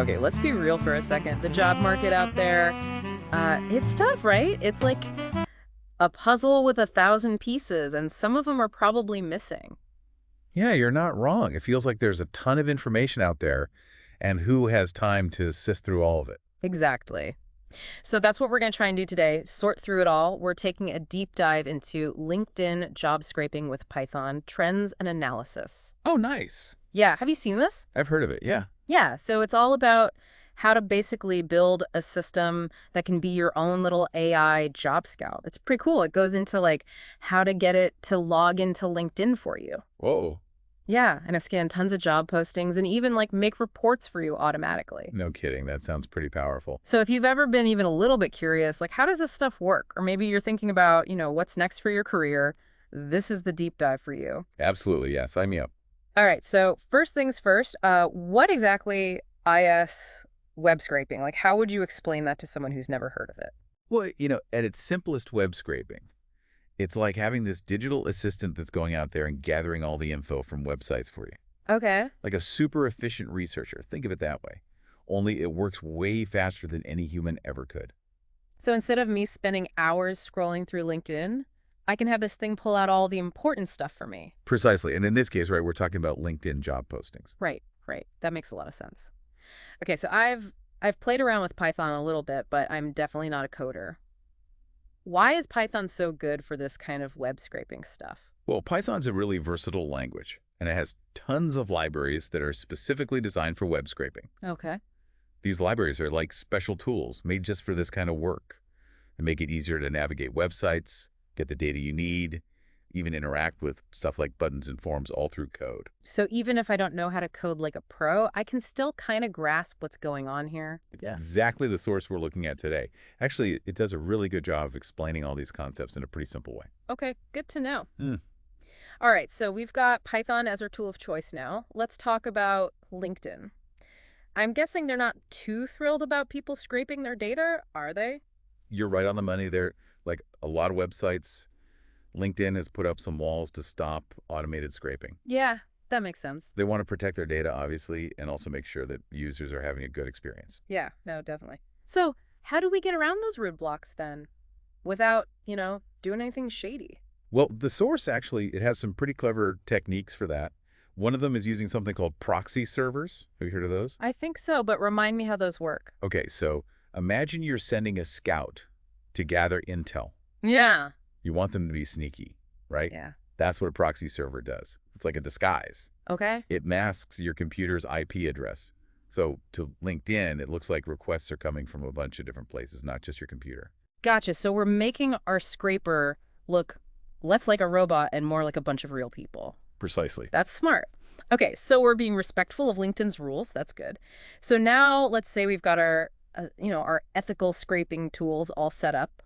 Okay, let's be real for a second. The job market out there, it's tough, right? It's like a puzzle with 1,000 pieces, and some of them are probably missing. Yeah, you're not wrong. It feels like there's a ton of information out there, and who has time to sift through all of it? Exactly. So that's what we're going to try and do today. Sort through it all. We're taking a deep dive into LinkedIn job scraping with Python, trends and analysis. Oh, nice. Yeah, have you seen this? I've heard of it, yeah. Yeah, so it's all about how to basically build a system that can be your own little AI job scout. It's pretty cool. It goes into like how to get it to log into LinkedIn for you. Whoa. Yeah, and I scan tons of job postings and even like make reports for you automatically. No kidding. That sounds pretty powerful. So if you've ever been even a little bit curious, like how does this stuff work? Or maybe you're thinking about, what's next for your career, this is the deep dive for you. Absolutely, yeah. Sign me up. All right, so first things first, what exactly IS web scraping? Like how would you explain that to someone who's never heard of it? Well, at its simplest, web scraping, it's like having this digital assistant that's going out there and gathering all the info from websites for you. Okay. Like a super efficient researcher. Think of it that way. Only it works way faster than any human ever could. So instead of me spending hours scrolling through LinkedIn, I can have this thing pull out all the important stuff for me. Precisely. And in this case, right, we're talking about LinkedIn job postings. Right, right. That makes a lot of sense. Okay, so I've played around with Python a little bit, but I'm definitely not a coder. Why is Python so good for this kind of web scraping stuff? Well, Python's a really versatile language, and it has tons of libraries that are specifically designed for web scraping. Okay. These libraries are like special tools made just for this kind of work and make it easier to navigate websites, get the data you need, even interact with stuff like buttons and forms all through code. So even if I don't know how to code like a pro, I can still kind of grasp what's going on here. It's exactly the source we're looking at today. Actually, it does a really good job of explaining all these concepts in a pretty simple way. Okay, good to know. Hmm. All right, so we've got Python as our tool of choice now. Let's talk about LinkedIn. I'm guessing they're not too thrilled about people scraping their data, are they? You're right on the money there. Like a lot of websites, LinkedIn has put up some walls to stop automated scraping. Yeah, that makes sense. They want to protect their data, obviously, and also make sure that users are having a good experience. Yeah, no, definitely. So how do we get around those roadblocks then without, doing anything shady? Well, the source actually, it has some pretty clever techniques for that. One of them is using something called proxy servers. Have you heard of those? I think so, but remind me how those work. Okay, so imagine you're sending a scout to gather intel. Yeah. You want them to be sneaky, right? Yeah. That's what a proxy server does. It's like a disguise. Okay. It masks your computer's IP address. So to LinkedIn, it looks like requests are coming from a bunch of different places, not just your computer. Gotcha. So we're making our scraper look less like a robot and more like a bunch of real people. Precisely. That's smart. Okay, so we're being respectful of LinkedIn's rules. That's good. So now let's say we've got our ethical scraping tools all set up.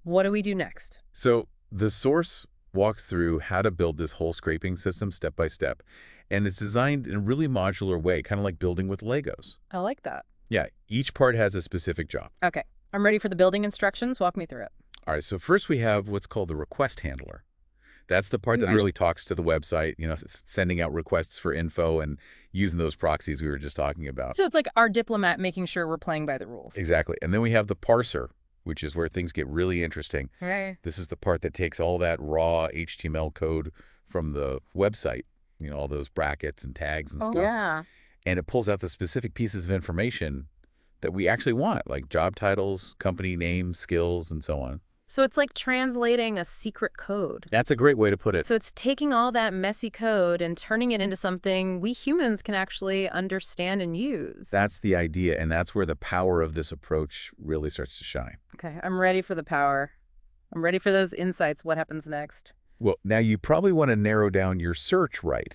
What do we do next? So the source walks through how to build this whole scraping system step by step, and it's designed in a really modular way, kind of like building with Legos. I like that. Yeah, each part has a specific job. Okay, I'm ready for the building instructions. Walk me through it. All right, so first we have what's called the request handler. That's the part that Right. really talks to the website, sending out requests for info and using those proxies we were just talking about. So it's like our diplomat making sure we're playing by the rules. Exactly. And then we have the parser, which is where things get really interesting. Right. This is the part that takes all that raw HTML code from the website, all those brackets and tags and stuff. Yeah. And it pulls out the specific pieces of information that we actually want, like job titles, company names, skills, and so on. So it's like translating a secret code. That's a great way to put it. So it's taking all that messy code and turning it into something we humans can actually understand and use. That's the idea, and that's where the power of this approach really starts to shine. Okay, I'm ready for the power. I'm ready for those insights. What happens next? Well, now you probably want to narrow down your search right.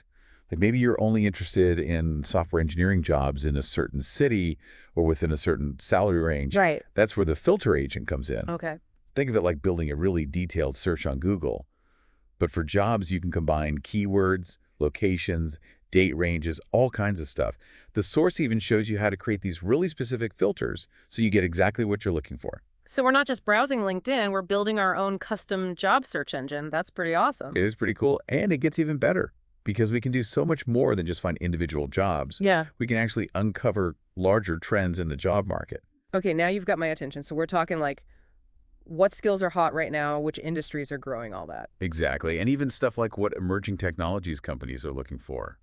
Like maybe you're only interested in software engineering jobs in a certain city or within a certain salary range. Right. That's where the filter agent comes in. Okay. Think of it like building a really detailed search on Google. But for jobs, you can combine keywords, locations, date ranges, all kinds of stuff. The source even shows you how to create these really specific filters so you get exactly what you're looking for. So we're not just browsing LinkedIn, we're building our own custom job search engine. That's pretty awesome. It is pretty cool, and it gets even better because we can do so much more than just find individual jobs. Yeah. We can actually uncover larger trends in the job market. Okay, now you've got my attention. So we're talking like what skills are hot right now, which industries are growing, all that. Exactly. And even stuff like what emerging technologies companies are looking for.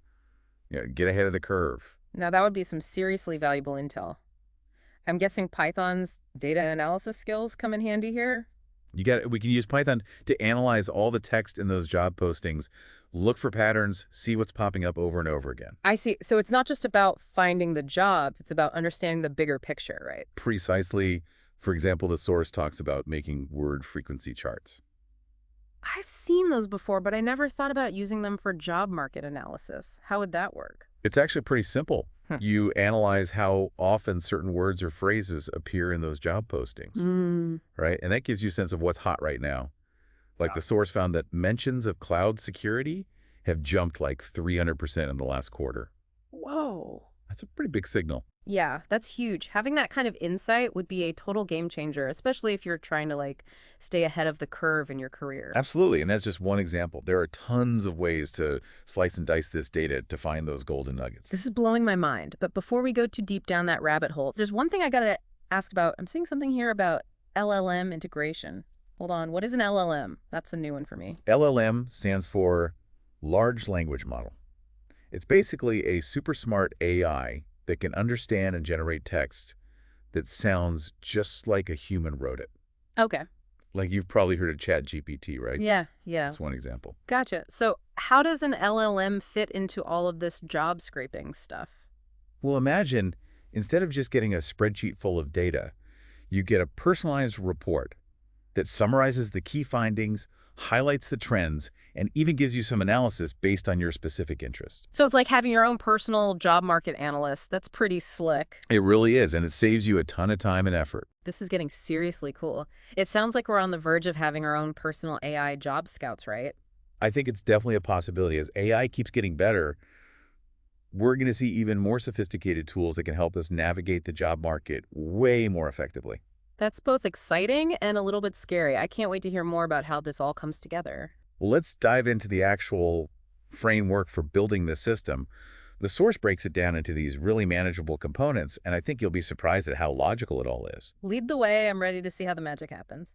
Get ahead of the curve. Now that would be some seriously valuable intel. I'm guessing Python's data analysis skills come in handy here. We can use Python to analyze all the text in those job postings, look for patterns, see what's popping up over and over again. I see. So it's not just about finding the jobs, it's about understanding the bigger picture, right? Precisely. For example, the source talks about making word frequency charts. I've seen those before, but I never thought about using them for job market analysis. How would that work? It's actually pretty simple. You analyze how often certain words or phrases appear in those job postings, right? And that gives you a sense of what's hot right now. Like the source found that mentions of cloud security have jumped like 300% in the last quarter. Whoa. That's a pretty big signal. Yeah, that's huge. Having that kind of insight would be a total game changer, especially if you're trying to like stay ahead of the curve in your career. Absolutely. And that's just one example. There are tons of ways to slice and dice this data to find those golden nuggets. This is blowing my mind. But before we go too deep down that rabbit hole, there's one thing I got to ask about. I'm seeing something here about LLM integration. Hold on. What is an LLM? That's a new one for me. LLM stands for Large Language Model. It's basically a super smart AI that can understand and generate text that sounds just like a human wrote it. Okay. Like you've probably heard of ChatGPT, right? Yeah. That's one example. Gotcha. So how does an LLM fit into all of this job scraping stuff? Well, imagine instead of just getting a spreadsheet full of data, you get a personalized report that summarizes the key findings, highlights the trends, and even gives you some analysis based on your specific interest. So it's like having your own personal job market analyst. That's pretty slick. It really is, and it saves you a ton of time and effort. This is getting seriously cool. It sounds like we're on the verge of having our own personal AI job scouts, right? I think it's definitely a possibility. As AI keeps getting better, we're going to see even more sophisticated tools that can help us navigate the job market way more effectively. That's both exciting and a little bit scary. I can't wait to hear more about how this all comes together. Well, let's dive into the actual framework for building this system. The source breaks it down into these really manageable components, and I think you'll be surprised at how logical it all is. Lead the way. I'm ready to see how the magic happens.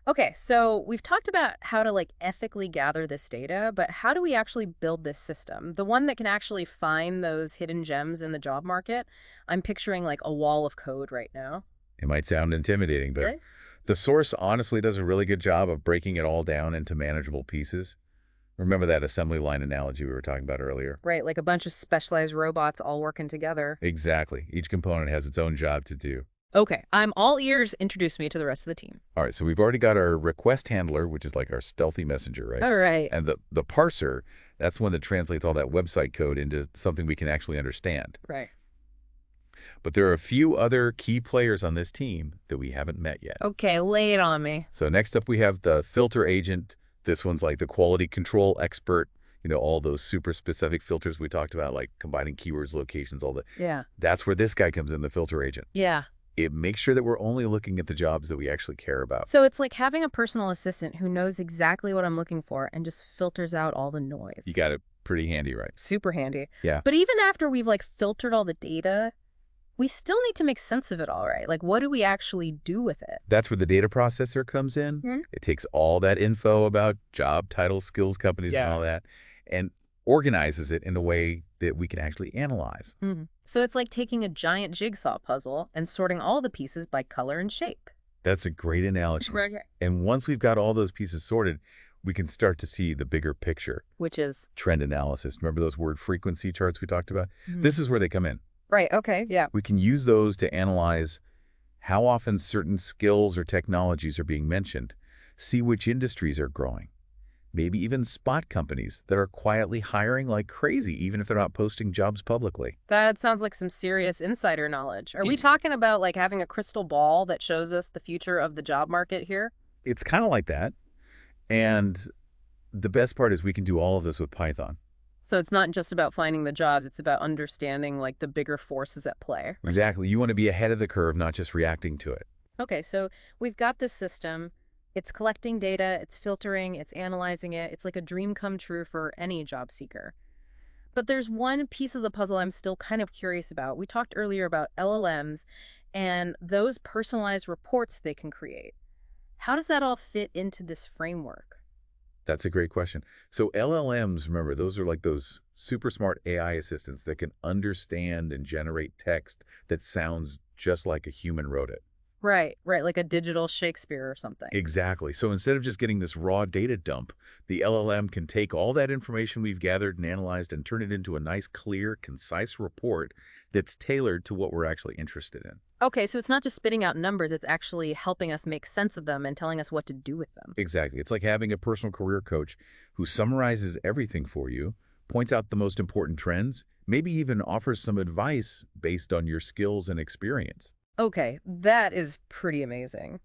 Okay, so we've talked about how to like ethically gather this data, but how do we actually build this system? The one that can actually find those hidden gems in the job market? I'm picturing like a wall of code right now. It might sound intimidating, but Okay. the source honestly does a really good job of breaking it all down into manageable pieces. Remember that assembly line analogy we were talking about earlier? Right, like a bunch of specialized robots all working together. Exactly. Each component has its own job to do. Okay, I'm all ears. Introduce me to the rest of the team. All right, so we've already got our request handler, which is like our stealthy messenger, right? All right. And the parser, that's one that translates all that website code into something we can actually understand. Right. But there are a few other key players on this team that we haven't met yet. Okay, lay it on me. So next up, we have the filter agent. This one's like the quality control expert. All those super specific filters we talked about, like combining keywords, locations, all that. Yeah. That's where this guy comes in, the filter agent. Yeah. It makes sure that we're only looking at the jobs that we actually care about. So it's like having a personal assistant who knows exactly what I'm looking for and just filters out all the noise. You got it pretty handy, right? Super handy. Yeah. But even after we've like filtered all the data, we still need to make sense of it all, right? Like, what do we actually do with it? That's where the data processor comes in. Hmm? It takes all that info about job titles, skills, companies, and all that, and organizes it in a way that we can actually analyze. Mm-hmm. So it's like taking a giant jigsaw puzzle and sorting all the pieces by color and shape. That's a great analogy. Right. And once we've got all those pieces sorted, we can start to see the bigger picture. Which is? Trend analysis. Remember those word frequency charts we talked about? Mm-hmm. This is where they come in. Right. Okay. Yeah. We can use those to analyze how often certain skills or technologies are being mentioned, see which industries are growing, maybe even spot companies that are quietly hiring like crazy, even if they're not posting jobs publicly. That sounds like some serious insider knowledge. Are we talking about like having a crystal ball that shows us the future of the job market here? It's kind of like that. And the best part is we can do all of this with Python. So it's not just about finding the jobs, it's about understanding like the bigger forces at play. Exactly. You want to be ahead of the curve, not just reacting to it. Okay, so we've got this system. It's collecting data, it's filtering, it's analyzing it. It's like a dream come true for any job seeker. But there's one piece of the puzzle I'm still kind of curious about. We talked earlier about LLMs and those personalized reports they can create. How does that all fit into this framework? That's a great question. So LLMs, remember, those are like those super smart AI assistants that can understand and generate text that sounds just like a human wrote it. Right, right, like a digital Shakespeare or something. Exactly. So instead of just getting this raw data dump, the LLM can take all that information we've gathered and analyzed and turn it into a nice, clear, concise report that's tailored to what we're actually interested in. Okay, so it's not just spitting out numbers, it's actually helping us make sense of them and telling us what to do with them. Exactly. It's like having a personal career coach who summarizes everything for you, points out the most important trends, maybe even offers some advice based on your skills and experience. Okay, that is pretty amazing.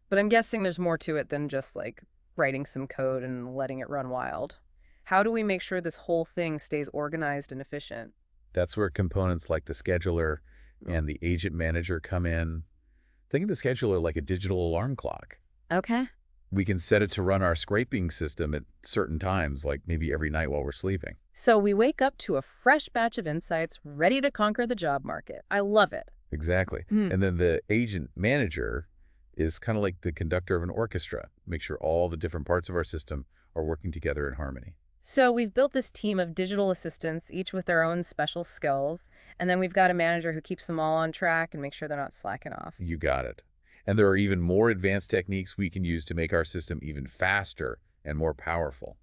But I'm guessing there's more to it than just like writing some code and letting it run wild. How do we make sure this whole thing stays organized and efficient? That's where components like the scheduler and the agent manager come in. Think of the scheduler like a digital alarm clock. Okay. We can set it to run our scraping system at certain times, like maybe every night while we're sleeping. So we wake up to a fresh batch of insights ready to conquer the job market. I love it. Exactly. And then the agent manager is kind of like the conductor of an orchestra. Make sure all the different parts of our system are working together in harmony. So we've built this team of digital assistants, each with their own special skills, and then we've got a manager who keeps them all on track and makes sure they're not slacking off. You got it. And there are even more advanced techniques we can use to make our system even faster and more powerful.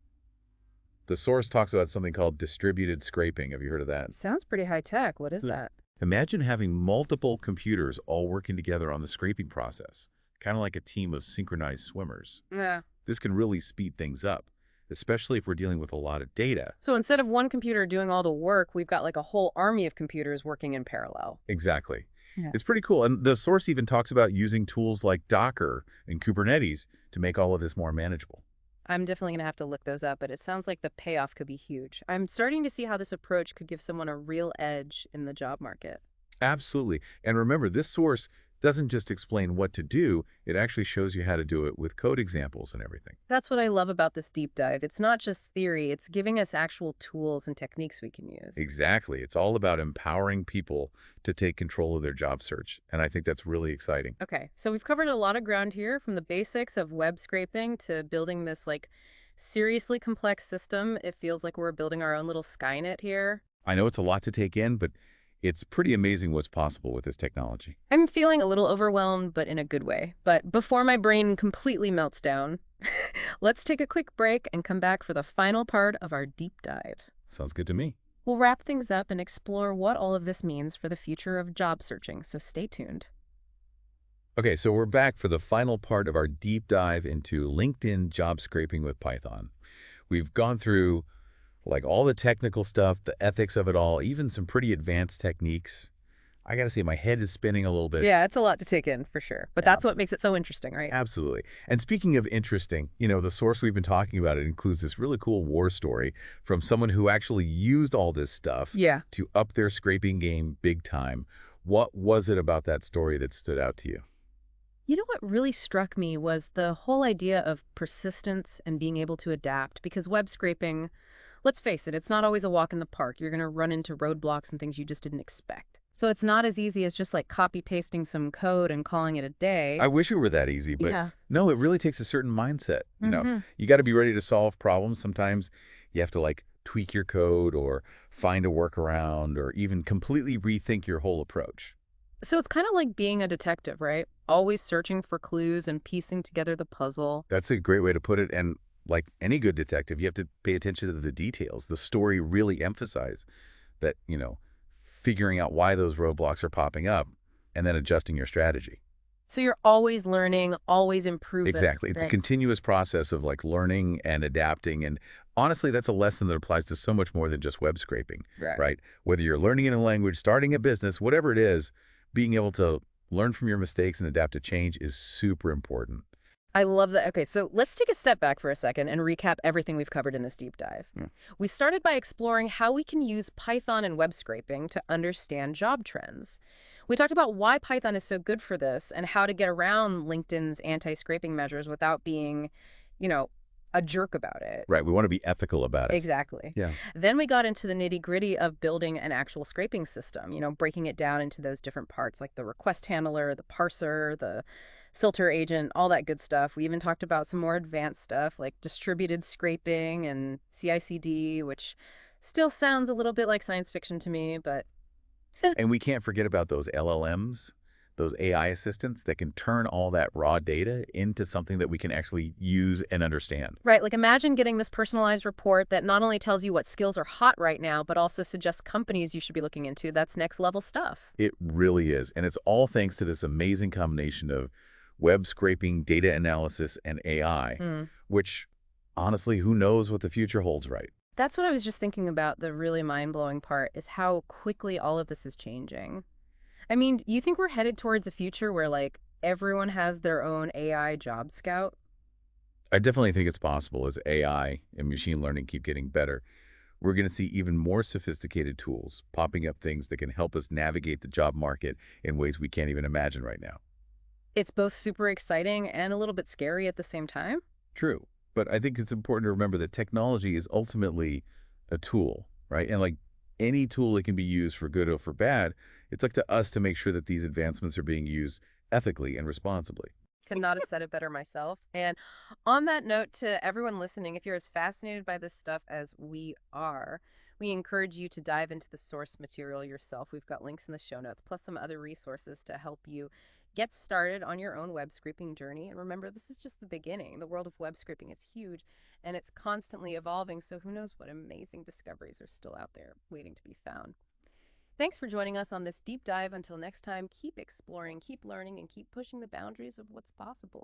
The source talks about something called distributed scraping. Have you heard of that? Sounds pretty high tech. What is that? Imagine having multiple computers all working together on the scraping process, kind of like a team of synchronized swimmers. Yeah. This can really speed things up, especially if we're dealing with a lot of data. So instead of one computer doing all the work, we've got like a whole army of computers working in parallel. Exactly. Yeah. It's pretty cool. And the source even talks about using tools like Docker and Kubernetes to make all of this more manageable. I'm definitely going to have to look those up, but it sounds like the payoff could be huge. I'm starting to see how this approach could give someone a real edge in the job market. Absolutely. And remember, this source doesn't just explain what to do, it actually shows you how to do it with code examples and everything. That's what I love about this deep dive. It's not just theory, it's giving us actual tools and techniques we can use. Exactly. It's all about empowering people to take control of their job search. And I think that's really exciting. Okay, so we've covered a lot of ground here, from the basics of web scraping to building this like seriously complex system. It feels like we're building our own little Skynet here. I know it's a lot to take in, but it's pretty amazing what's possible with this technology. I'm feeling a little overwhelmed, but in a good way. But before my brain completely melts down, let's take a quick break and come back for the final part of our deep dive. Sounds good to me. We'll wrap things up and explore what all of this means for the future of job searching, so stay tuned. Okay, so we're back for the final part of our deep dive into LinkedIn job scraping with Python. We've gone through like all the technical stuff, the ethics of it all, even some pretty advanced techniques. I got to say, my head is spinning a little bit. Yeah, it's a lot to take in for sure. But that's what makes it so interesting, right? Absolutely. And speaking of interesting, the source we've been talking about, it includes this really cool war story from someone who actually used all this stuff to up their scraping game big time. What was it about that story that stood out to you? You know what really struck me was the whole idea of persistence and being able to adapt, because web scraping, let's face it, it's not always a walk in the park. You're going to run into roadblocks and things you just didn't expect. So it's not as easy as just like copy-pasting some code and calling it a day. I wish it were that easy, but no, it really takes a certain mindset. You got to be ready to solve problems. Sometimes you have to like tweak your code or find a workaround or even completely rethink your whole approach. So it's kind of like being a detective, right? Always searching for clues and piecing together the puzzle. That's a great way to put it. And like any good detective, you have to pay attention to the details. The story really emphasizes that, figuring out why those roadblocks are popping up and then adjusting your strategy. So you're always learning, always improving. Exactly. It's a continuous process of like learning and adapting. And honestly, that's a lesson that applies to so much more than just web scraping, right? Whether you're learning in a language, starting a business, whatever it is, being able to learn from your mistakes and adapt to change is super important. I love that. Okay, so let's take a step back for a second and recap everything we've covered in this deep dive. We started by exploring how we can use Python and web scraping to understand job trends. We talked about why Python is so good for this and how to get around LinkedIn's anti-scraping measures without being, a jerk about it. Right. We want to be ethical about it. Exactly. Yeah. Then we got into the nitty-gritty of building an actual scraping system, breaking it down into those different parts like the request handler, the parser, the filter agent, all that good stuff. We even talked about some more advanced stuff like distributed scraping and CI/CD, which still sounds a little bit like science fiction to me, but And we can't forget about those LLMs, those AI assistants that can turn all that raw data into something that we can actually use and understand. right, like imagine getting this personalized report that not only tells you what skills are hot right now, but also suggests companies you should be looking into. That's next level stuff. It really is. And it's all thanks to this amazing combination of web scraping, data analysis, and AI, Mm. which honestly, who knows what the future holds, right? That's what I was just thinking about. The really mind-blowing part is how quickly all of this is changing. I mean, you think we're headed towards a future where, like, everyone has their own AI job scout? I definitely think it's possible as AI and machine learning keep getting better. We're going to see even more sophisticated tools popping up, things that can help us navigate the job market in ways we can't even imagine right now. It's both super exciting and a little bit scary at the same time. True. But I think it's important to remember that technology is ultimately a tool, right? And like any tool, it can be used for good or for bad. It's up to us to make sure that these advancements are being used ethically and responsibly. Could not have said it better myself. And on that note, to everyone listening, if you're as fascinated by this stuff as we are, we encourage you to dive into the source material yourself. We've got links in the show notes, plus some other resources to help you get started on your own web scraping journey. And remember, this is just the beginning. The world of web scraping is huge and it's constantly evolving. So who knows what amazing discoveries are still out there waiting to be found. Thanks for joining us on this deep dive. Until next time, keep exploring, keep learning, and keep pushing the boundaries of what's possible.